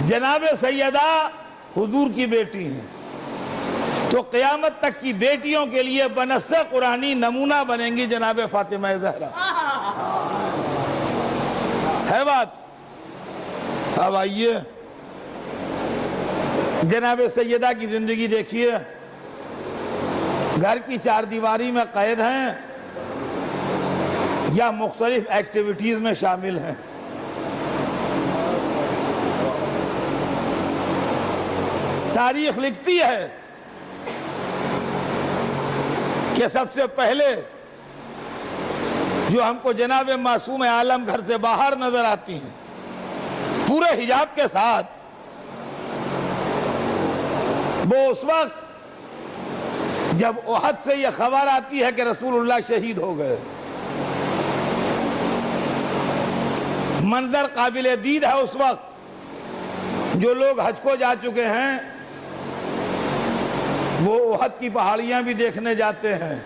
جناب سیدہ حضور کی بیٹی ہیں، تو قیامت تک کی بیٹیوں کے لیے بنص قرآنی نمونہ بنیں گی جناب فاطمہ زہرا۔ ہے بات؟ اب آئیے جناب سیدہ کی زندگی دیکھیے، گھر کی چار دیواری میں قید ہیں یا مختلف ایکٹیویٹیز میں شامل ہیں۔ تاریخ لکھتی ہے کہ سب سے پہلے جو ہم کو جناب معصوم عالم گھر سے باہر نظر آتی ہیں پورے حجاب کے ساتھ، وہ اس وقت جب احد سے یہ خبر آتی ہے کہ رسول اللہ شہید ہو گئے۔ منظر قابل دید ہے اس وقت، جو لوگ حج کو جا چکے ہیں وہ احد کی پہاڑیاں بھی دیکھنے جاتے ہیں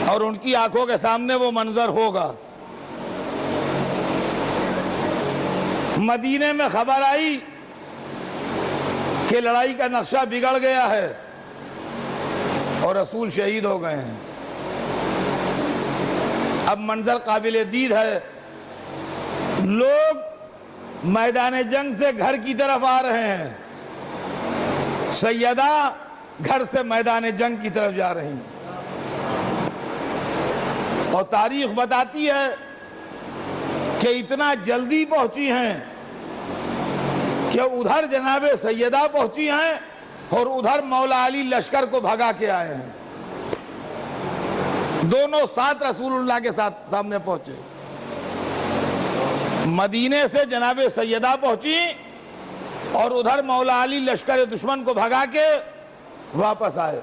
اور ان کی آنکھوں کے سامنے وہ منظر ہوگا۔ مدینے میں خبر آئی کہ لڑائی کا نقشہ بگڑ گیا ہے اور رسول شہید ہو گئے ہیں۔ اب منظر قابل دید ہے، لوگ میدان جنگ سے گھر کی طرف آ رہے ہیں، سیدہ گھر سے میدان جنگ کی طرف جا رہی ہیں، اور تاریخ بتاتی ہے کہ اتنا جلدی پہنچی ہیں کہ ادھر جناب سیدہ پہنچی ہیں اور ادھر مولا علی لشکر کو بھگا کے آئے ہیں، دونوں ساتھ رسول اللہ کے ساتھ سامنے پہنچے۔ مدینے سے جناب سیدہ پہنچی اور ادھر مولا علی لشکر دشمن کو بھگا کے واپس آئے،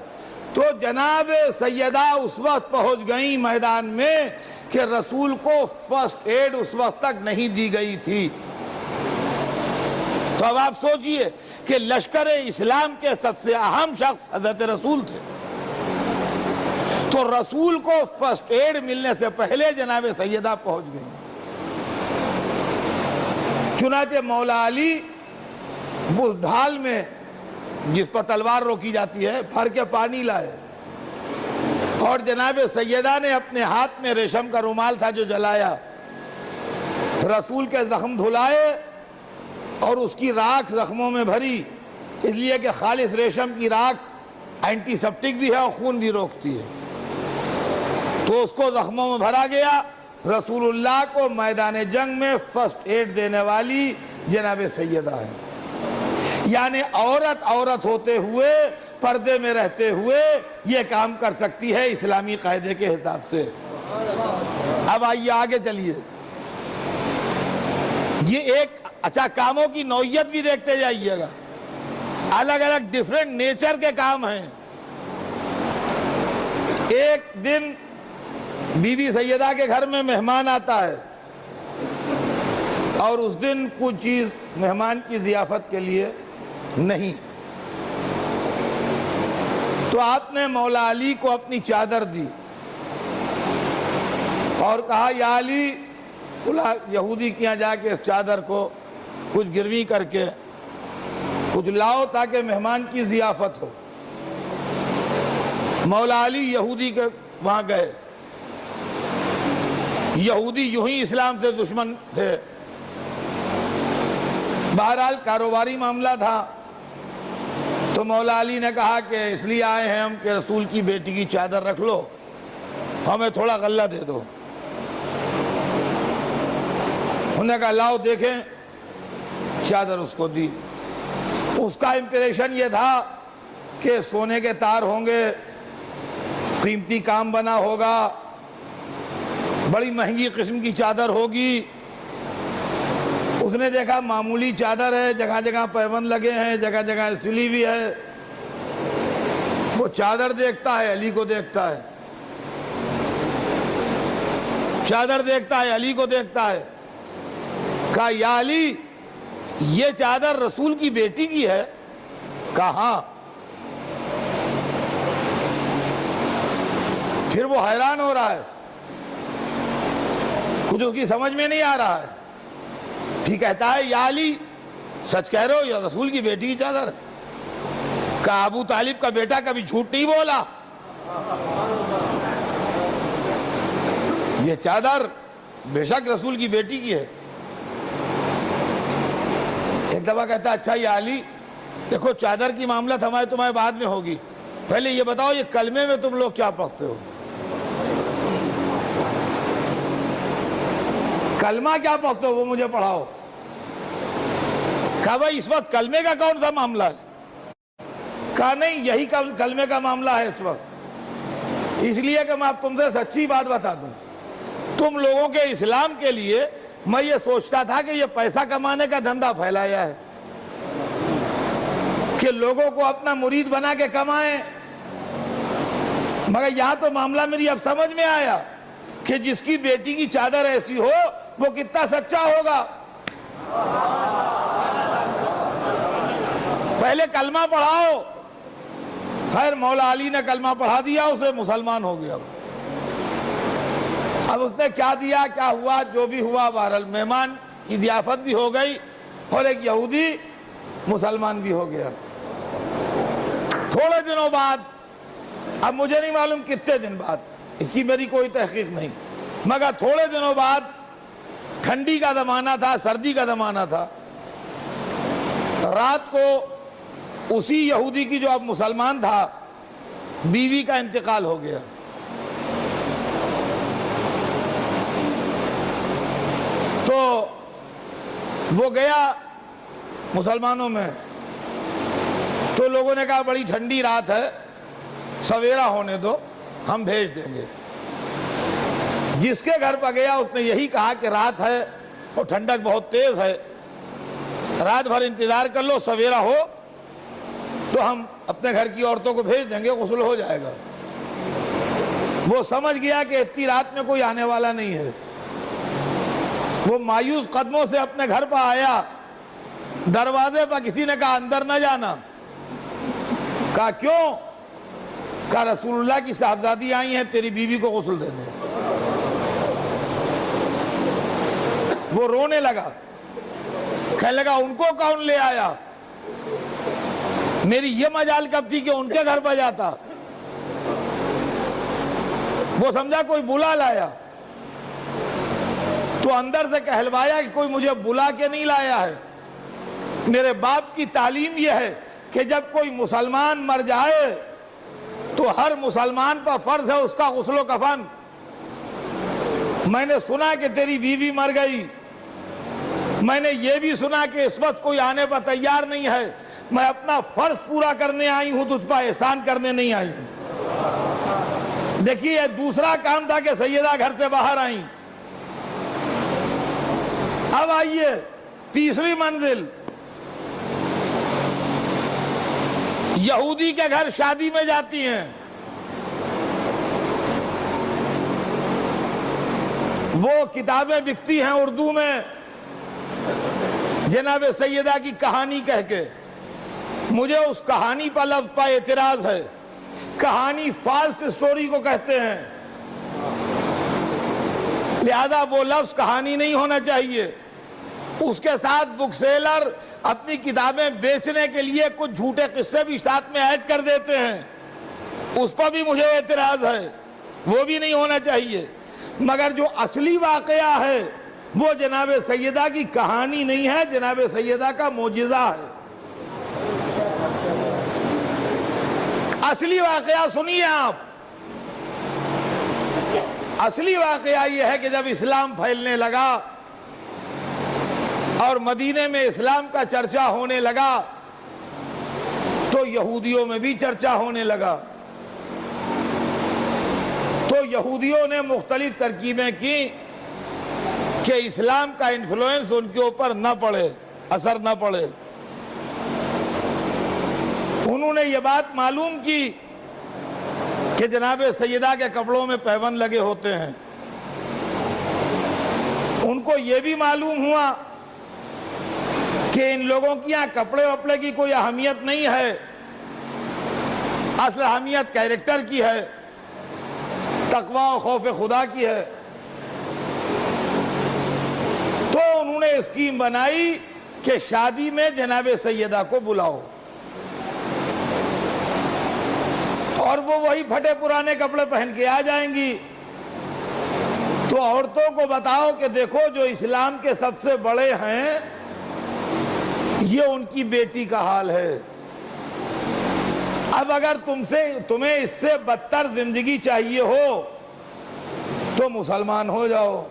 تو جناب سیدہ اس وقت پہنچ گئیں میدان میں کہ رسول کو فرسٹ ایڈ اس وقت تک نہیں دی گئی تھی۔ تو اب آپ سوچئے کہ لشکر اسلام کے سب سے اہم شخص حضرت رسول تھے، تو رسول کو فرسٹ ایڈ ملنے سے پہلے جناب سیدہ پہنچ گئیں۔ چنانچہ مولا علی وہ ڈھال میں جس پر تلوار روکی جاتی ہے بھر کے پانی لائے، اور جناب سیدہ نے اپنے ہاتھ میں ریشم کا رومال تھا جو جلایا، رسول کے زخم دھلائے اور اس کی راکھ زخموں میں بھری، اس لیے کہ خالص ریشم کی راکھ اینٹی سیپٹک بھی ہے اور خون بھی روکتی ہے، تو اس کو زخموں میں بھرا گیا۔ رسول اللہ کو میدان جنگ میں فرسٹ ایڈ دینے والی جناب سیدہ ہے، یعنی عورت ہوتے ہوئے پردے میں رہتے ہوئے یہ کام کر سکتی ہے اسلامی قاعدے کے حساب سے۔ اب آئیے آگے چلیے، یہ ایک اچھا کاموں کی نوعیت بھی دیکھتے جائیے گا، الگ الگ ڈیفرنٹ نیچر کے کام ہیں۔ ایک دن بی بی سیدہ کے گھر میں مہمان آتا ہے اور اس دن کچھ چیز مہمان کی ضیافت کے لیے نہیں، تو آپ نے مولا علی کو اپنی چادر دی اور کہا یا علی فلاں یہودی کے یہاں جا کے اس چادر کو کچھ گروی کر کے کچھ لاؤ تاکہ مہمان کی ضیافت ہو۔ مولا علی یہودی کے وہاں گئے، یہودی یوں ہی اسلام سے دشمن تھے، بہرحال کاروباری معاملہ تھا، تو مولا علی نے کہا کہ اس لیے آئے ہیں ہم کہ رسول کی بیٹی کی چادر رکھ لو، ہمیں تھوڑا غلہ دے دو۔ انہوں نے کہا لاؤ دیکھیں، چادر اس کو دی۔ اس کا امپریشن یہ تھا کہ سونے کے تار ہوں گے، قیمتی کام بنا ہوگا، بڑی مہنگی قسم کی چادر ہوگی۔ اس نے دیکھا معمولی چادر ہے، جگہ جگہ پیوند لگے ہیں، جگہ جگہ سلی ہوئی ہے۔ وہ چادر دیکھتا ہے، علی کو دیکھتا ہے، چادر دیکھتا ہے، علی کو دیکھتا ہے، کہا یا علی یہ چادر رسول کی بیٹی کی ہے؟ کہا ہاں۔ پھر وہ حیران ہو رہا ہے، کچھ اس کی سمجھ میں نہیں آ رہا ہے، پھر کہتا ہے یا علی سچ کہہ رہے ہو؟ یا رسول کی بیٹی کی چادر؟ کہا ابو طالب کا بیٹا کبھی جھوٹ نہیں بولا، یہ چادر بے شک رسول کی بیٹی کی ہے۔ ایک دفعہ کہتا اچھا یا علی دیکھو چادر کی معاملہ ہمارے تمہارے بعد میں ہوگی، پہلے یہ بتاؤ یہ کلمے میں تم لوگ کیا پڑھتے ہو؟ کلمہ کیا پڑھتے ہو وہ مجھے پڑھاؤ۔ کہا بھائی اس وقت کلمے کا کون سا معاملہ ہے؟ کہا نہیں یہی کلمے کا معاملہ ہے اس وقت، اس لیے کہ میں اب تم سے سچی بات بتا دوں، تم لوگوں کے اسلام کے لیے میں یہ سوچتا تھا کہ یہ پیسہ کمانے کا دھندا پھیلایا ہے کہ لوگوں کو اپنا مرید بنا کے کمائیں، مگر یہاں تو معاملہ میری اب سمجھ میں آیا کہ جس کی بیٹی کی چادر ایسی ہو وہ کتنا سچا ہوگا۔ پہلے کلمہ پڑھاؤ۔ خیر مولا علی نے کلمہ پڑھا دیا، اسے مسلمان ہو گیا۔ اب اس نے کیا دیا کیا ہوا جو بھی ہوا، بہرحال مہمان کی ضیافت بھی ہو گئی اور ایک یہودی مسلمان بھی ہو گیا۔ تھوڑے دنوں بعد، اب مجھے نہیں معلوم کتنے دن بعد، اس کی میری کوئی تحقیق نہیں، مگر تھوڑے دنوں بعد ٹھنڈی کا زمانہ تھا، سردی کا زمانہ تھا، رات کو اسی یہودی کی جو اب مسلمان تھا بیوی کا انتقال ہو گیا۔ تو وہ گیا مسلمانوں میں، تو لوگوں نے کہا بڑی ٹھنڈی رات ہے، سویرا ہونے دو ہم بھیج دیں گے۔ جس کے گھر پر گیا اس نے یہی کہا کہ رات ہے اور ٹھنڈک بہت تیز ہے، رات بھر انتظار کر لو، سویرا ہو تو ہم اپنے گھر کی عورتوں کو بھیج دیں گے، غسل ہو جائے گا۔ وہ سمجھ گیا کہ اتنی رات میں کوئی آنے والا نہیں ہے، وہ مایوس قدموں سے اپنے گھر پر آیا، دروازے پر کسی نے کہا اندر نہ جانا۔ کہا کیوں؟ کہا رسول اللہ کی صاحبزادی آئی ہیں تیری بیوی کو غسل دینے۔ وہ رونے لگا، کہنے لگا ان کو کون لے آیا؟ میری یہ مجال کب تھی کہ ان کے گھر پر جاتا؟ وہ سمجھا کوئی بلا لایا، تو اندر سے کہلوایا کہ کوئی مجھے بلا کے نہیں لایا ہے۔ میرے باپ کی تعلیم یہ ہے کہ جب کوئی مسلمان مر جائے تو ہر مسلمان پر فرض ہے اس کا غسل و کفن۔ میں نے سنا کہ تیری بیوی مر گئی، میں نے یہ بھی سنا کہ اس وقت کوئی آنے پر تیار نہیں ہے، میں اپنا فرض پورا کرنے آئی ہوں، تجھ پر احسان کرنے نہیں آئی ہوں۔ دیکھیے یہ دوسرا کام تھا کہ سیدہ گھر سے باہر آئیں۔ اب آئیے تیسری منزل، یہودی کے گھر شادی میں جاتی ہیں، وہ کتابیں بکتی ہیں اردو میں جناب سیدہ کی کہانی کہہ کے، مجھے اس کہانی پر لفظ پر اعتراض ہے۔ کہانی فالس سٹوری کو کہتے ہیں، لہذا وہ لفظ کہانی نہیں ہونا چاہیے۔ اس کے ساتھ بک سیلر اپنی کتابیں بیچنے کے لیے کچھ جھوٹے قصے بھی ساتھ میں ایڈ کر دیتے ہیں، اس پر بھی مجھے اعتراض ہے، وہ بھی نہیں ہونا چاہیے۔ مگر جو اصلی واقعہ ہے وہ جناب سیدہ کی کہانی نہیں ہے، جناب سیدہ کا معجزہ ہے۔ اصلی واقعہ سنیے آپ۔ اصلی واقعہ یہ ہے کہ جب اسلام پھیلنے لگا اور مدینے میں اسلام کا چرچا ہونے لگا تو یہودیوں میں بھی چرچا ہونے لگا، تو یہودیوں نے مختلف ترکیبیں کی کہ اسلام کا انفلوئنس ان کے اوپر نہ پڑے، اثر نہ پڑے۔ انہوں نے یہ بات معلوم کی کہ جناب سیدہ کے کپڑوں میں پیوند لگے ہوتے ہیں، ان کو یہ بھی معلوم ہوا کہ ان لوگوں کی یہاں کپڑے وپڑے کی کوئی اہمیت نہیں ہے، اصل اہمیت کیریکٹر کی ہے، تقوی و خوف خدا کی ہے۔ تو انہوں نے اسکیم بنائی کہ شادی میں جناب سیدہ کو بلاؤ، اور وہ وہی پھٹے پرانے کپڑے پہن کے آ جائیں گی، تو عورتوں کو بتاؤ کہ دیکھو جو اسلام کے سب سے بڑے ہیں یہ ان کی بیٹی کا حال ہے۔ اب اگر تمہیں اس سے بدتر زندگی چاہیے ہو تو مسلمان ہو جاؤ۔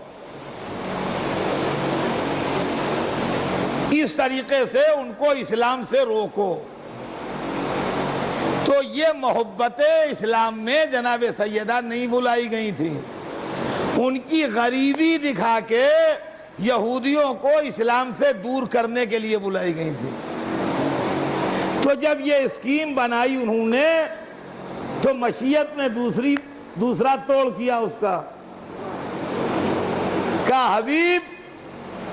اس طریقے سے ان کو اسلام سے روکو۔ تو یہ محبت اسلام میں جناب سیدہ نہیں بلائی گئی تھی، ان کی غریبی دکھا کے یہودیوں کو اسلام سے دور کرنے کے لیے بلائی گئی تھی۔ تو جب یہ اسکیم بنائی انہوں نے تو مشیت نے دوسرا توڑ کیا اس کا، کہا حبیب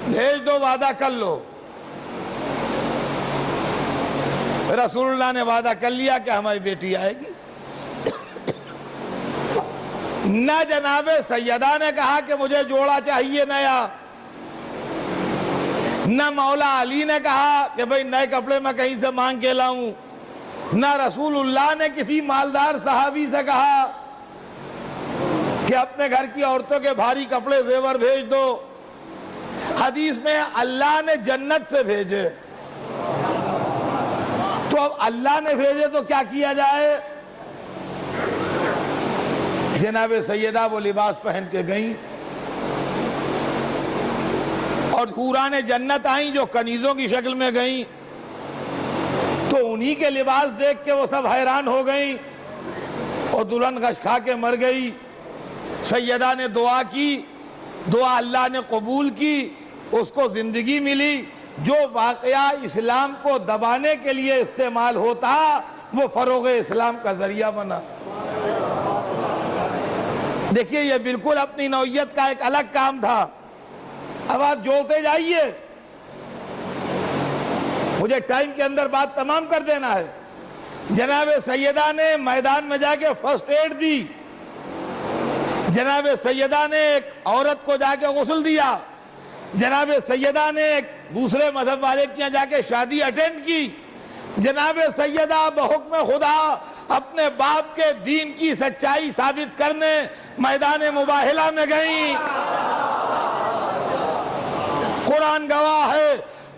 بھیج دو، وعدہ کر لو۔ رسول اللہ نے وعدہ کر لیا کہ ہماری بیٹی آئے گی۔ نہ جناب سیدہ نے کہا کہ مجھے جوڑا چاہیے نیا، نہ مولا علی نے کہا کہ بھئی نئے کپڑے میں کہیں سے مانگ کے لاؤں، نہ رسول اللہ نے کسی مالدار صحابی سے کہا کہ اپنے گھر کی عورتوں کے بھاری کپڑے زیور بھیج دو۔ حدیث میں اللہ نے جنت سے بھیجے، تو اب اللہ نے بھیجے تو کیا کیا جائے؟ جناب سیدہ وہ لباس پہن کے گئیں اور حوران جنت آئیں جو کنیزوں کی شکل میں گئیں، تو انہی کے لباس دیکھ کے وہ سب حیران ہو گئیں اور دلہن غش کھا کے مر گئی۔ سیدہ نے دعا کی، دعا اللہ نے قبول کی، اس کو زندگی ملی۔ جو واقعہ اسلام کو دبانے کے لیے استعمال ہوتا وہ فروغ اسلام کا ذریعہ بنا۔ دیکھیے یہ بالکل اپنی نوعیت کا ایک الگ کام تھا۔ اب آپ جوڑتے جائیے، مجھے ٹائم کے اندر بات تمام کر دینا ہے۔ جناب سیدہ نے میدان میں جا کے فرسٹ ایڈ دی، جناب سیدہ نے ایک عورت کو جا کے غسل دیا، جناب سیدہ نے ایک دوسرے مذہب والے کے یہاں جا کے شادی اٹینڈ کی، جناب سیدہ بحکم خدا اپنے باپ کے دین کی سچائی ثابت کرنے میدان مباہلہ میں گئیں، قرآن گواہ ہے۔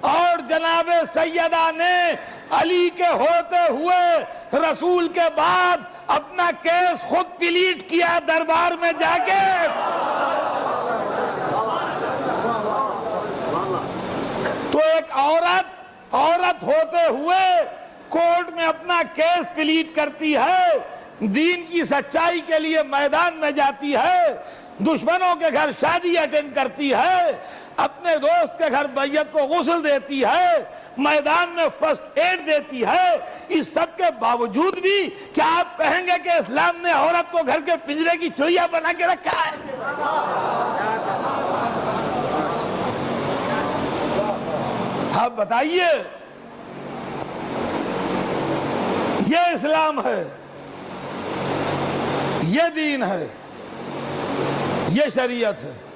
اور جناب سیدہ نے علی کے ہوتے ہوئے رسول کے بعد اپنا کیس خود پلیٹ کیا دربار میں جا کے۔ تو ایک عورت ہوتے ہوئے کورٹ میں اپنا کیس پلیٹ کرتی ہے، دین کی سچائی کے لیے میدان میں جاتی ہے، دشمنوں کے گھر شادی اٹینڈ کرتی ہے، اپنے دوست کے گھر بیعت کو غسل دیتی ہے، میدان میں فرسٹ ایڈ دیتی ہے۔ اس سب کے باوجود بھی کیا آپ کہیں گے کہ اسلام نے عورت کو گھر کے پنجرے کی چڑیا بنا کے رکھا ہے؟ آپ بتائیے، یہ اسلام ہے، یہ دین ہے، یہ شریعت ہے۔